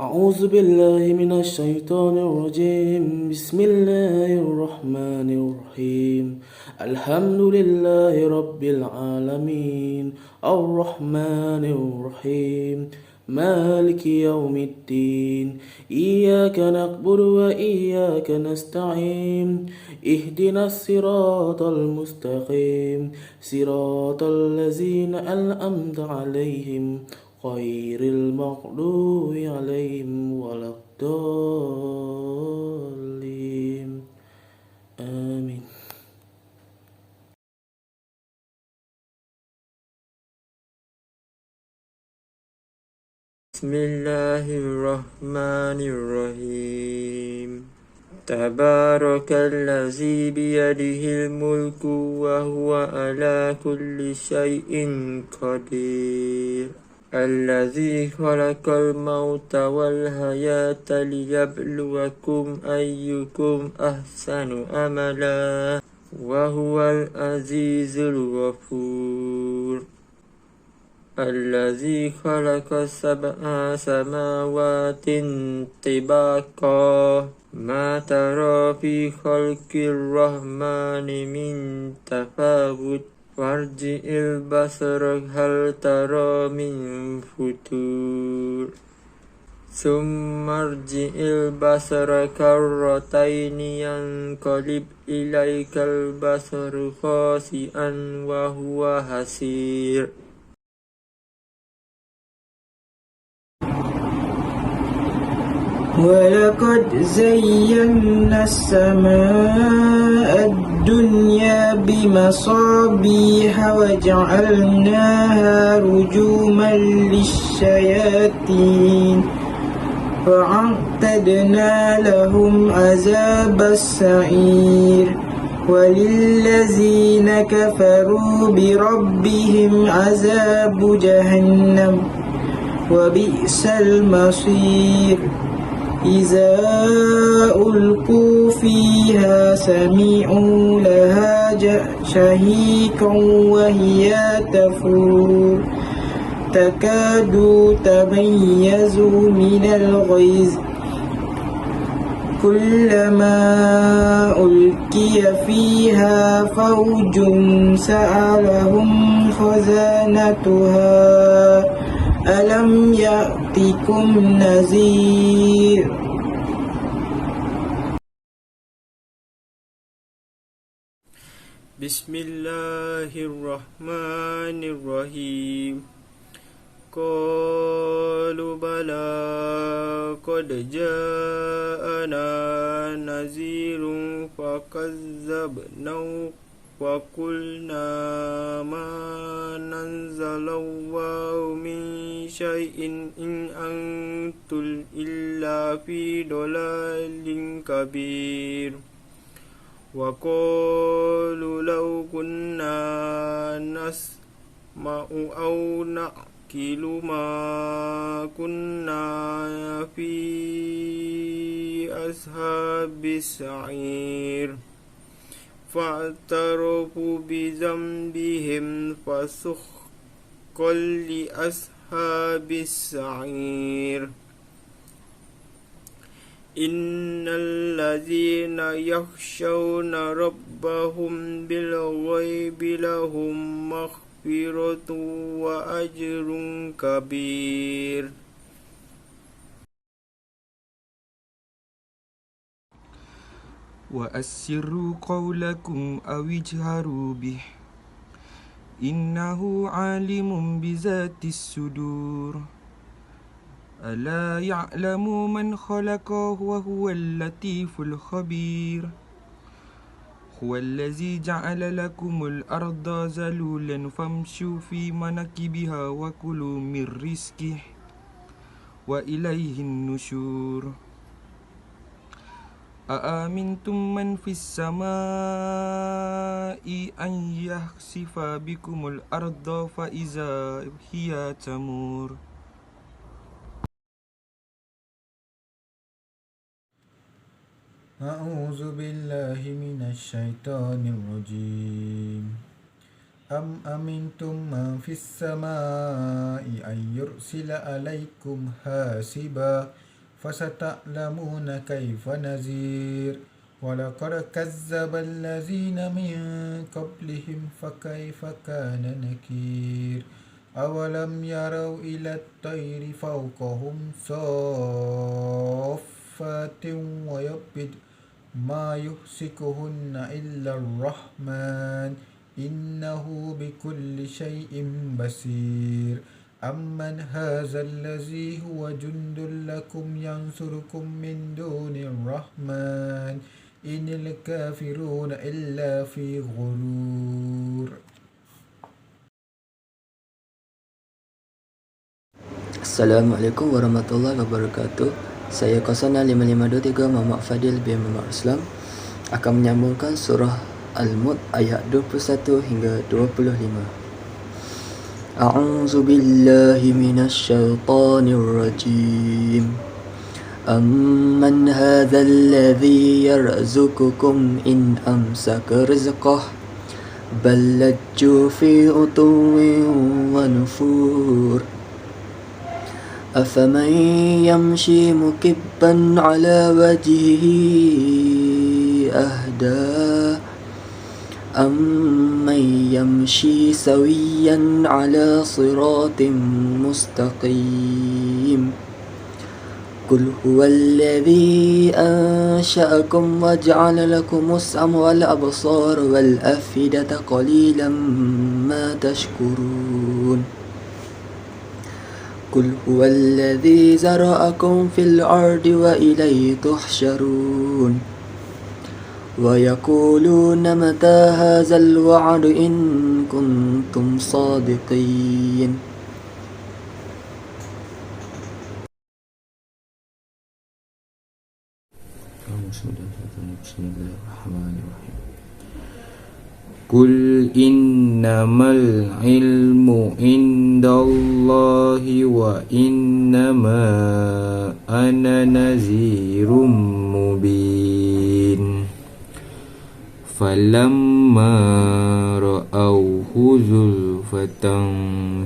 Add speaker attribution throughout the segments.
Speaker 1: أعوذ بالله من الشيطان الرجيم. بسم الله الرحمن الرحيم. الحمد لله رب العالمين الرحمن الرحيم مالك يوم الدين. إياك نعبد وإياك نستعين. اهدنا الصراط المستقيم صراط الذين أنعمت عليهم غير المغضوب عليهم ولا الضالين. آمين.
Speaker 2: بسم الله الرحمن الرحيم. تبارك الذي بيده الملك وهو على كل شيء قدير. الذي خلق الموت والحياة ليبلوكم أيكم أحسن عملا وهو العزيز الغفور. الذي خلق 7 سماوات طباقا ما ترى في خلق الرحمن من تفاوت وارجع البصر هل ترى من فتور ثم ارجع البصر كرتين ينقلب إليك البصر خاسئا وهو حسير.
Speaker 3: ولقد زينا السماء الدنيا بمصابيح وجعلناها رجوما للشياطين وأعتدنا لهم عذاب السعير. وللذين كفروا بربهم عذاب جهنم وبئس المصير. إذا ألقوا فيها سمعوا لها شهيقا وهي تفور تكاد تميز من الغيظ كلما ألقي فيها فوج سألهم خزانتها ألم يأتكم نذير.
Speaker 2: بسم الله الرحمن الرحيم. قالوا بلى قد جاءنا نذير فكذبنا وقلنا ما نزل الله من شيء إن أنتم إلا في ضلال كبير. وقالوا لو كنا نسمع أو نعقل ما كنا في أصحاب السعير فاعترفوا بذنبهم فسحقا لأصحاب السعير. إن الذين يخشون ربهم بالغيب لهم مغفرة وأجر كبير.
Speaker 4: وأسروا قولكم أو اجهروا به إنه عالم بذات الصدور. ألا يعلم من خلق وهو اللطيف الخبير. هو الذي جعل لكم الأرض ذلولا فامشوا في مناكبها وكلوا من رزقه وإليه النشور. أأمنتم من في السماء أن يخسف بكم الأرض فإذا هي تمور.
Speaker 5: أعوذ بالله من الشيطان الرجيم. أم أمنتم من في السماء أن يرسل عليكم حاسبا فستعلمون كيف نذير ولقد كذب الذين من قبلهم فكيف كان نكير أولم يروا إلى الطير فوقهم صافات ويبد ما يمسكهن إلا الرحمن إنه بكل شيء بصير أمن هذا الذي هو جند لكم ينصركم من دون الرحمن إن الكافرون إلا في غرور.
Speaker 6: Assalamualaikum warahmatullahi wabarakatuh. Saya 065523 Muhammad Fadil bin Muhammad Islam akan menyambungkan surah Al-Mulk ayat 21 hingga 25. A'udzu billahi minasy syaithanir rajim. Amman hadzal ladzi yarzuqukum in amsaka rizqah bal lajju fi utuwwin wa nufur. أفمن يمشي مكبا على وجهه أهدى أمن يمشي سويا على صراط مستقيم قل هو الذي أنشأكم وجعل لكم السمع والأبصار والأفئدة قليلا ما تشكرون قل هو الذي زرعكم في الأرض وإليه تحشرون ويقولون متى هذا الوعد إن كنتم صادقين.
Speaker 2: بسم الله الرحمن الرحيم قل إنما العلم عند الله وإنما أنا نذير مبين فلما رأوه زلفة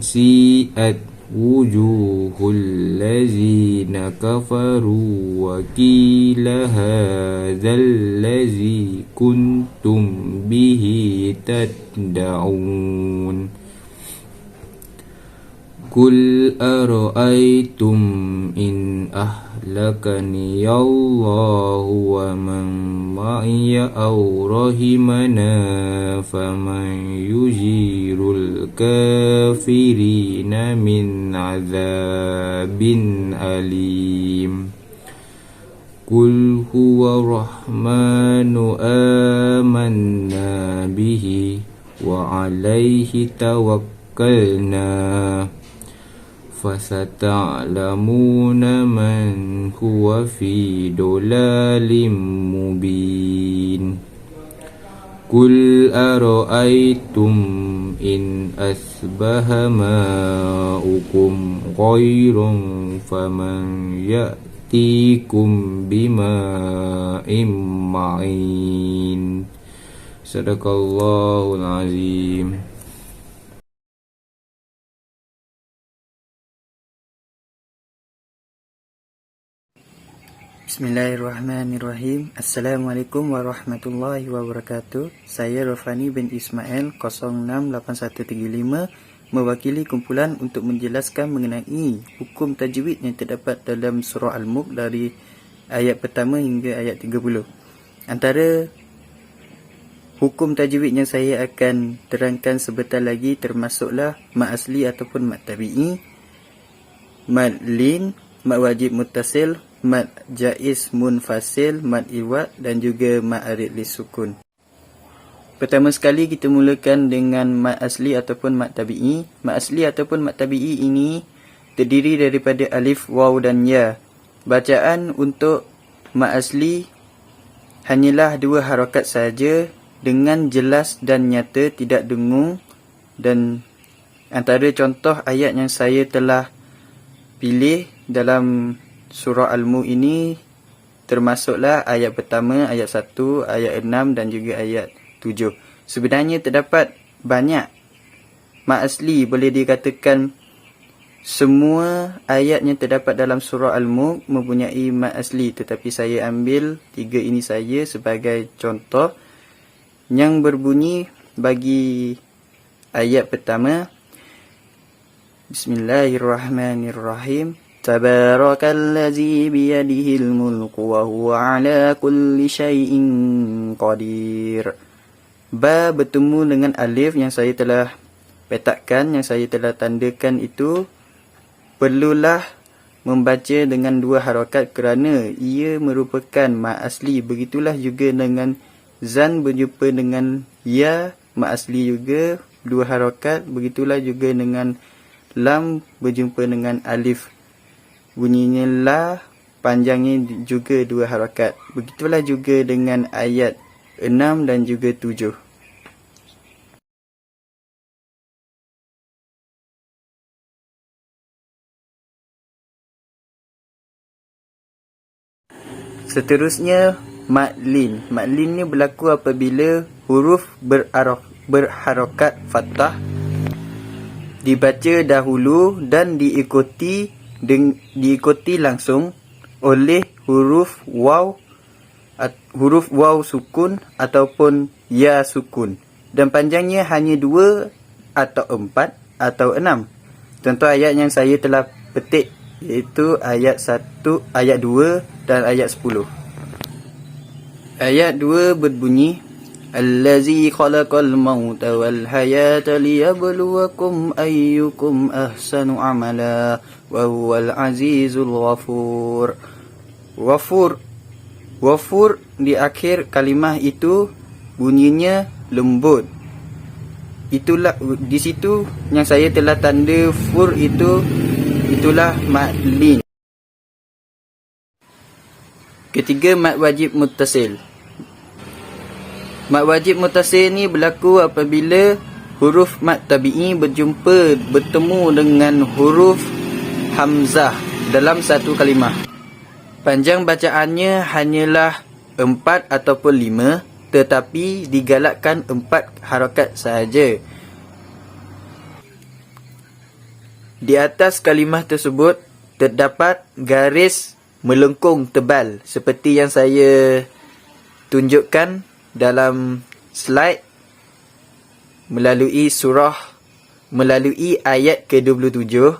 Speaker 2: سيئت وجوه الذين كفروا وقيل هذا الذي كنتم به تدعون قل أرأيتم إن أهلكني الله ومن معي أو رحمنا فمن يجير الكافرين من عذاب أليم قل هو الرحمن آمنا به وعليه توكلنا فستعلمون من هو في ضلال مبين قل أرأيتم إن أصبح ماؤكم غيرا فمن يأتيكم بماء معين صدق الله العظيم.
Speaker 7: Bismillahirrahmanirrahim. Assalamualaikum warahmatullahi wabarakatuh. Saya Rofani bin Ismail 068135 mewakili kumpulan untuk menjelaskan mengenai hukum tajwid yang terdapat dalam surah Al-Mulk dari ayat pertama hingga ayat 30. Antara hukum tajwid yang saya akan terangkan sebentar lagi termasuklah mat asli ataupun mat tabi'i, mat lin, mat wajib muttasil, mat jaiz munfasil, mat iwad dan juga mat arid li sukun. Pertama sekali kita mulakan dengan mat asli ataupun mat tabi'i. Mat asli ataupun mat tabi'i ini terdiri daripada alif, waw dan ya. Bacaan untuk mat asli hanyalah dua harakat saja dengan jelas dan nyata, tidak dengung. Dan antara contoh ayat yang saya telah pilih dalam surah Al-Mulk ini termasuklah ayat pertama, ayat 1, ayat 6 dan juga ayat 7. Sebenarnya terdapat banyak mat asli, boleh dikatakan semua ayat yang terdapat dalam surah Al-Mulk mempunyai mad asli, tetapi saya ambil 3 ini saja sebagai contoh yang berbunyi bagi ayat pertama. Bismillahirrahmanirrahim. Tabarakallazi biyadihil mulku wa huwa ala kulli syai'in qadir. Ba bertemu dengan alif yang saya telah petakkan, yang saya telah tandakan itu perlulah membaca dengan 2 harakat kerana ia merupakan mad asli. Begitulah juga dengan zan berjumpa dengan ya, mad asli juga 2 harakat. Begitulah juga dengan lam berjumpa dengan alif, bunyinya la, panjangnya juga 2 harakat. Begitulah juga dengan ayat 6 dan juga 7. Seterusnya, mad lin. Mad lin ni berlaku apabila huruf berharakat fathah dibaca dahulu dan diikuti langsung oleh huruf waw sukun ataupun ya sukun, dan panjangnya hanya 2 atau 4 atau 6. Contoh ayat yang saya telah petik iaitu ayat 1, ayat 2 dan ayat 10. Ayat 2 berbunyi, Allazi khalaqal mauta wal hayata liyabluwakum ayyukum ahsanu amala wa huwal azizul ghafur. Ghafur di akhir kalimah itu bunyinya lembut. Itulah di situ yang saya telah tanda fur itulah mad lin. Ketiga, mad wajib muttasil. Mad wajib muttasil ni berlaku apabila huruf mad tabi'i bertemu dengan huruf hamzah dalam satu kalimah. Panjang bacaannya hanyalah 4 ataupun 5, tetapi digalakkan 4 harakat sahaja. Di atas kalimah tersebut terdapat garis melengkung tebal seperti yang saya tunjukkan dalam slide melalui ayat ke-27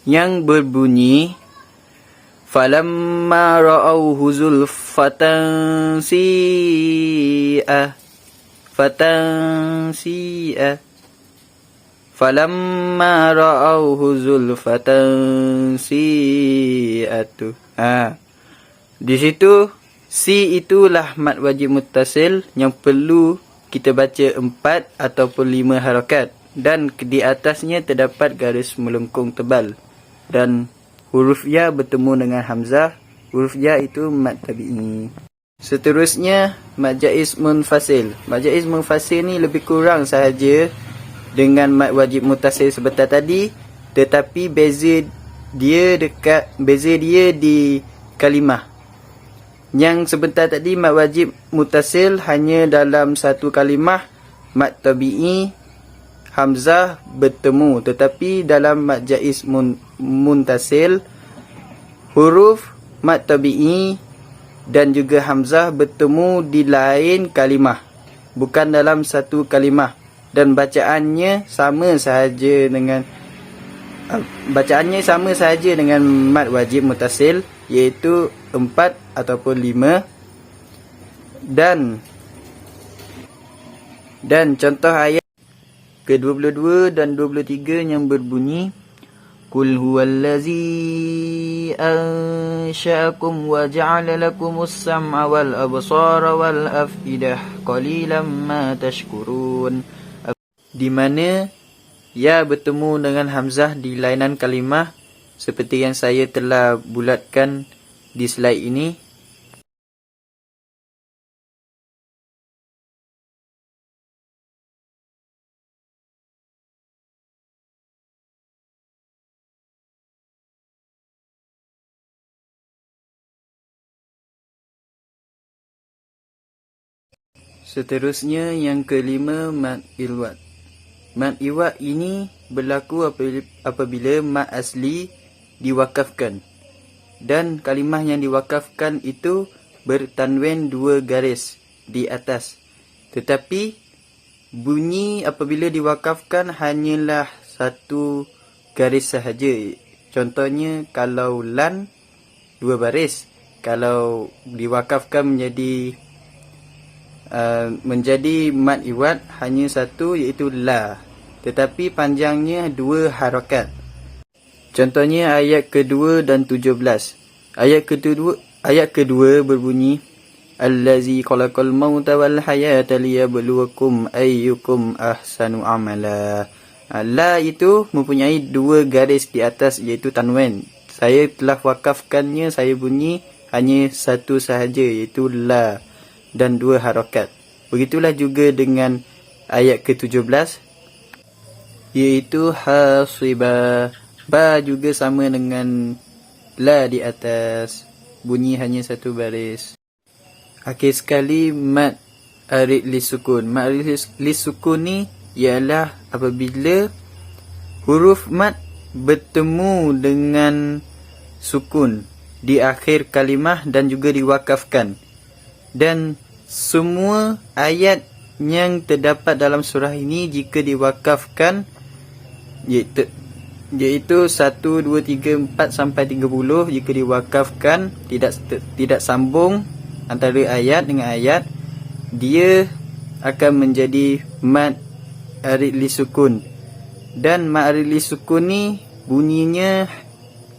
Speaker 7: yang berbunyi, falamma ra'awhu zulfatan si'a falamma ra'awhu zulfatan si'atu. Di situ si itulah mad wajib muttasil yang perlu kita baca 4 ataupun 5 harakat, dan di atasnya terdapat garis melengkung tebal dan huruf ya bertemu dengan hamzah. Huruf ya itu mad tabi'i. Seterusnya, mad jaiz munfasil. Mad jaiz munfasil ni lebih kurang sahaja dengan mad wajib muttasil sebentar tadi, tetapi beza dia di kalimah. Yang sebentar tadi mad wajib muttasil hanya dalam satu kalimah mad tabi'i hamzah bertemu, tetapi dalam mad jaiz muntasil huruf mad tabi'i dan juga hamzah bertemu di lain kalimah, bukan dalam satu kalimah, dan bacaannya sama sahaja dengan mad wajib muttasil, iaitu 4 ataupun 5. Dan contoh ayat ke-22 dan 23 yang berbunyi, Qul huwallazi ansha'akum wa ja'ala lakumus sam'a wal absara wal afidah qalilan ma tashkurun. Di mana ya bertemu dengan hamzah di lainan kalimah seperti yang saya telah bulatkan di slide ini. Seterusnya yang kelima, mad ilwat. Mad iwad ini berlaku apabila mad asli diwakafkan. Dan kalimah yang diwakafkan itu bertanwin 2 garis di atas. Tetapi bunyi apabila diwakafkan hanyalah 1 garis sahaja. Contohnya kalau lan 2 baris. Kalau diwakafkan menjadi mad iwad hanya 1 iaitu la. Tetapi panjangnya 2 harakat. Contohnya ayat kedua dan 17. Ayat kedua berbunyi Allazi khalaqal mauta wal hayata liyabluwakum ayyukum ahsanu amala. La itu mempunyai 2 garis di atas iaitu tanwin. Saya telah wakafkannya, saya bunyi hanya 1 sahaja iaitu la dan 2 harakat. Begitulah juga dengan ayat ke-17 iaitu hasiba. Ba juga sama dengan la di atas, bunyi hanya 1 baris. Akhir sekali mad arid lisukun. Mad arid lisukun ni ialah apabila huruf mad bertemu dengan sukun di akhir kalimah dan juga diwakafkan. Dan semua ayat yang terdapat dalam surah ini jika diwakafkan iaitu 1, 2, 3, 4 sampai 30 jika diwakafkan tidak sambung antara ayat dengan ayat, dia akan menjadi mad arid lisukun. Dan mad arid lisukun ni bunyinya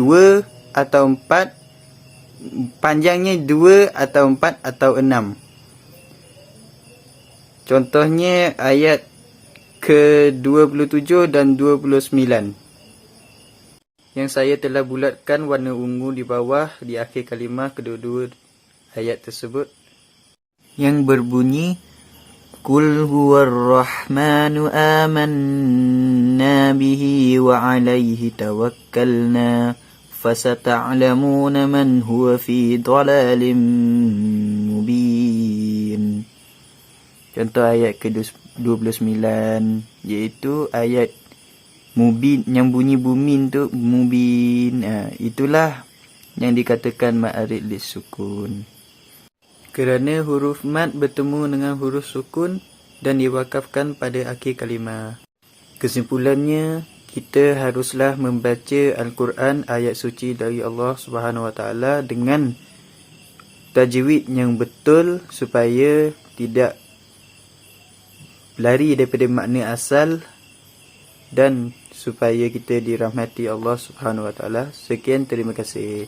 Speaker 7: 2 atau 4, panjangnya 2 atau 4 atau 6. Contohnya ayat ke-27 dan 29. Yang saya telah bulatkan warna ungu di bawah di akhir kalimah kedua-dua ayat tersebut, yang berbunyi Qul huwar rahmanu amanna bihi wa alaihi tawakkalna fasata'lamuna man huwa fi dhalalim mubin. Contoh ayat ke-29 iaitu ayat mubin, yang bunyi bumin tu mubin. Itulah yang dikatakan mad arid lisukun. Kerana huruf mad bertemu dengan huruf sukun dan diwakafkan pada akhir kalimah. Kesimpulannya, kita haruslah membaca Al-Quran, ayat suci dari Allah Subhanahu Wa Taala dengan tajwid yang betul supaya tidak lari daripada makna asal dan supaya kita dirahmati Allah Subhanahu Wa Taala. Sekian, terima kasih.